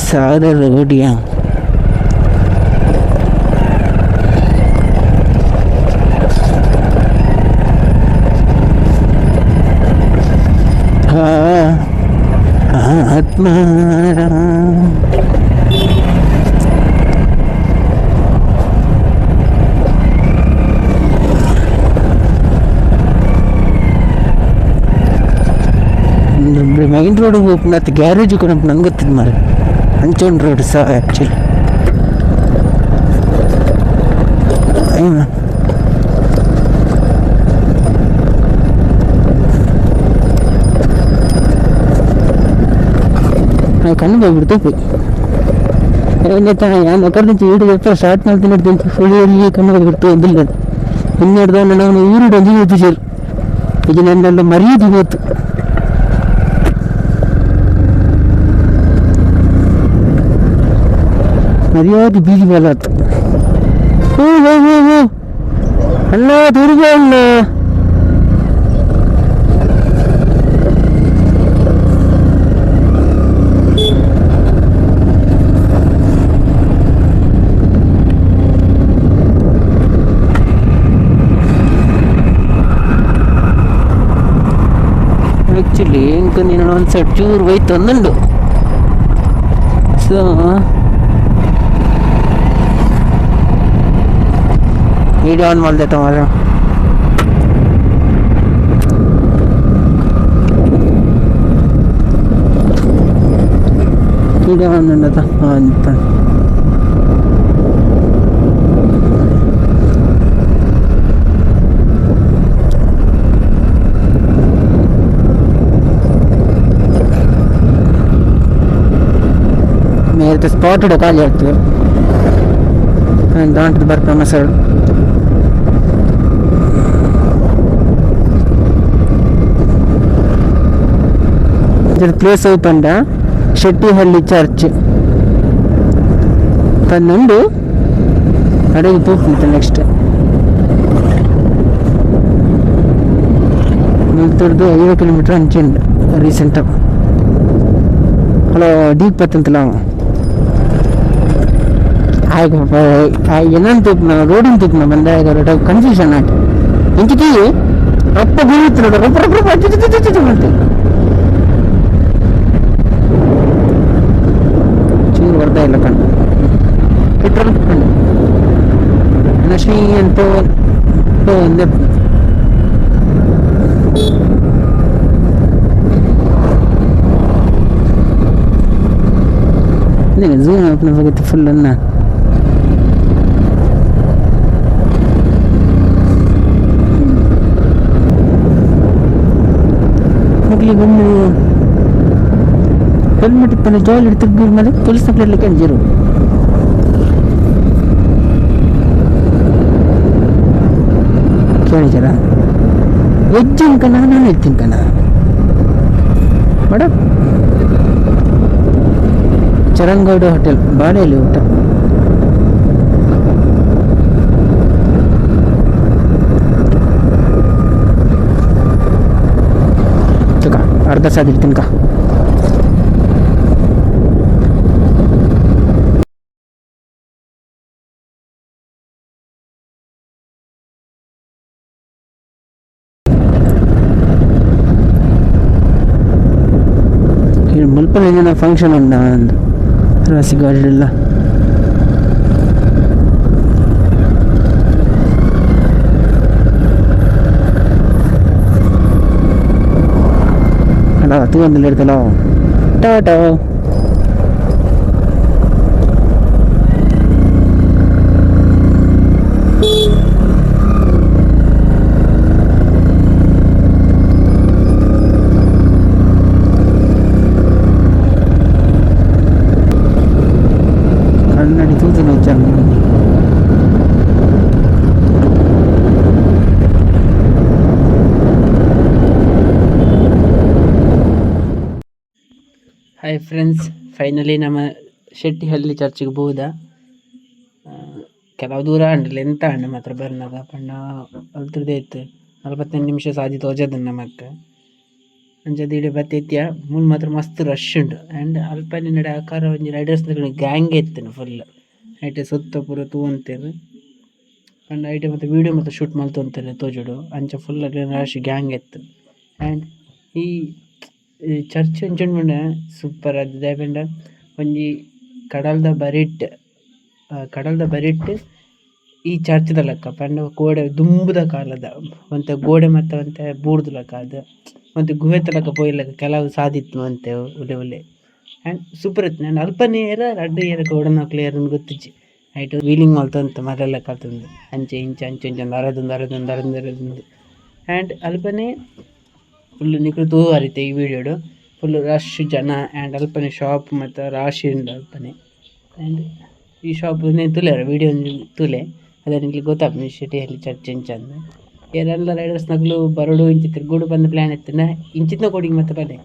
ಸಾದ ರೋಡಿಯಾ ಆತ್ಮ main road ಹೋಗ್ನ garage ಕೂಡ ನಂಗೆ ಗೊತ್ತಿದ್ದು ಮಾರೆ ಅಂಚೋನ್ ರೋಡ್ ಸಹ ಆ್ಯಕ್ಚುಲಿ ಕಣ್ಣು ಹೋಗ್ಬಿಡ್ತು ಏನೈತಾ ನಾನು ಒಕ್ಕರ್ದಿಂಚು ಈಡು ಸ್ಟಾರ್ಟ್ ಮಾಡ್ತೀನಿ ಹಿಡ್ತೀನಿ ಸುಳಿಯಲ್ಲಿ ಕಣ್ಣು ಹೋಗ್ಬಿಡ್ತು ಒಂದಿಲ್ಲ ಇನ್ನೆಡ್ದು ನಾನು ಊರಿಡು ಒಂದು ಇವತ್ತು ಸೇರು ಇದು ನನ್ನೆಲ್ಲ ಮರ್ಯಾದೆ ಇವತ್ತು ಮರ್ಯಾದೆ ಬೀದಿ ಮೇಲೆ ಆಯ್ತು ಅಣ್ಣ ತಿರುಗಿ ಅಣ್ಣ ಆ್ಯಕ್ಚುಲಿ ಇಂಕ ನೀನು ಒಂದು ಸೈಡ್ ಚೂರು ಹೋಯ್ತು ಅಂದಂಡು ಸೊ ವಿಡಿಯೋ ಆನ್ ಮಾಡಿದೆ ಮಾರ ವಿಡಿಯೋ ಆನ್ ಅಂತ मेरे तो स्पॉट डका जाते हैं दांत बर्फ मसल प्लेस ओपन शेट्टिहल्ली चर्च पन्नెండు अड़गे पोट नेक्स्ट निल्तुर्दु 5 किलोमीटर अंचुंड रीसेंट हलो डीप पत्तंतला என்னன்னு தூக்குனா ரோடிங் தூக்குனா வந்த கன்ஃபியூஷன் ஆட்டு ఇంటికి అప్ప గురుతున్నాడు ಚೂರು ಬರ್ತಾ ಇಲ್ಲ ಕಣ್ಣು ಪೆಟ್ರೋಲ್ ಕಣ್ಣು ಲಕ್ಷ್ಮಿ ಅಂತ ಒಂದೇ ಝೂಮ್ अपने ಹೋಗುತ್ತೆ ಫುಲ್ ಅನ್ನ ಬಂದು ಹೆಲ್ಮೆಟ್ ಇಪ್ಪನ ಜೋಲ್ ಹಿಡ್ತಿದ್ದು ಮೇಲೆ ಪೊಲೀಸ್ ಕಂಪ್ಲೇಂಟ್ ಅಂಜಿರು ಕೇಳಿದಾರ ವೆಜ್ ಅನ್ಕನ ನಾನು ವೆಜ್ ಅನ್ಕನ ಮೇಡಮ್ ಚರಂಗೌಡ ಹೋಟೆಲ್ ಬಾಳೆಯಲ್ಲಿ ಊಟ अर्ध सा दिन का मुल्पल फंक्षन राशि गाड़ी तू अंदर टाटा कन्नड़ी तूती हाय फ्रेंड्स फैनली नम शेट्टिहल्ली चर्च बोदा ಕೆಲವು ದೂರ ಅಂಡಲ್ಲ ಎಂತ ಅಂಡ ಮಾತ್ರ ಬರ್ನಗ ಪಂಡ ಅಲ್ತುರ್ದೇ ಇತ್ತು 48 ನಿಮಿಷ ಸಾದಿ ತೋಜದ ನಮಕ್ ಅಂಚ ಇಡೆ ಬತ್ತೆತ್ಯ ಮೂಲು ಮಾತ್ರ ಮಸ್ತ್ ರಶ್ ಉಂಡು ಆ್ಯಂಡ್ ಅಲ್ಪನೆ ನಡೆ ಆಕಾರ ಒಂಜಿ ರೈಡರ್ಸ್ ಗ್ಯಾಂಗ್ ಎತ್ತುಂಡು ಫುಲ್ ಐಟೆ ಸುತ್ತ ಪೂರ ತೂವೊಂತೆರ್ ಆ್ಯಂಡ್ ಐಟೆ ಮತ್ತೆ ವೀಡಿಯೋ ಮತ್ತೆ ಶೂಟ್ ಮಲ್ತೊಂತೆರ್ ತೋಜುಡು ಅಂಚ ಫುಲ್ ರಶ್ ಗ್ಯಾಂಗ್ ಎತ್ತು ಆ್ಯಂಡ್ ಈ ಚರ್ಚ್ ಎಂಚುಂಡು ಪಂಡ ಸೂಪರ್ ಆದ್ ದಾಯೆಪಂಡ ಒಂಜಿ ಕಡಲ್ದ ಬರಿಟ್ ಈ ಚರ್ಚ್ದ ಲಕ್ಕ ಪಂಡ ಗೋಡೆ ದುಂಬುದ ಕಾಲದ ಒಂತೆ ಗೋಡೆ ಮತ್ತೆ ಒಂತೆ ಬೂರ್ದು ಲಕ ಅದು ಒಂತೆ ಗುಹೆತ ಲಕ ಪೋಯಿಲಕ ಕೆಲವು ಸಾದಿತ್ತು ಅಂತೆ ಉಲೆ ಆ್ಯಂಡ್ ಸೂಪರ್ ಇತ್ತು ನಾನು ಅಲ್ಪನೇರ ರಡ್ಡ್ ಏರ ಗೋಡನಕ್ಲು ಏರನ್ನು ಗೊತ್ತಿಜ್ಜಿ ಐಟ್ ವೀಲಿಂಗ್ ಮಲ್ತೊಂತ ಮರೆಲ್ಲ ಕಲ್ತುಂಡು ಅಂಚೆ ಇಂಚೆ ಅರದುಂಡು ಆ್ಯಂಡ್ ಅಲ್ಪನೆ ಫುಲ್ ನಿಕುಲು ತೂವು ಅರಿತೆ ಈ ವಿಡಿಯೋಡು ಫುಲ್ ರಶ್ ಜನ ಆ್ಯಂಡ್ ಅಲ್ಪನೆ ಶಾಪ್ ಮತ್ತು ರಾಶಿ ಉಂಡು ಅಲ್ಪನೆ ಆ್ಯಂಡ್ ಈ ಶಾಪ್ ತುಲೆರ ವಿಡಿಯೋ ತುಲೆ ಅದೇ ನಿಕ್ಲಿ ಗೊತ್ತಾಗ್ತದೆ ಶೆಟ್ಟಿಯಲ್ಲಿ ಚರ್ಚ್ ಇಂಚಂದು ಏರೆಲ್ಲ ರೈಡರ್ಸ್ ನಕ್ಲು ಬರೋಡು ಇಂಚಿ ತಿರ್ಗೋಡು ಬಂದು ಪ್ಲ್ಯಾನ್ ಎತ್ತಿನ ಇಂಚಿತ್ನ ಕೋಡಿಗೆ ಮತ್ತೆ ಬಲೆ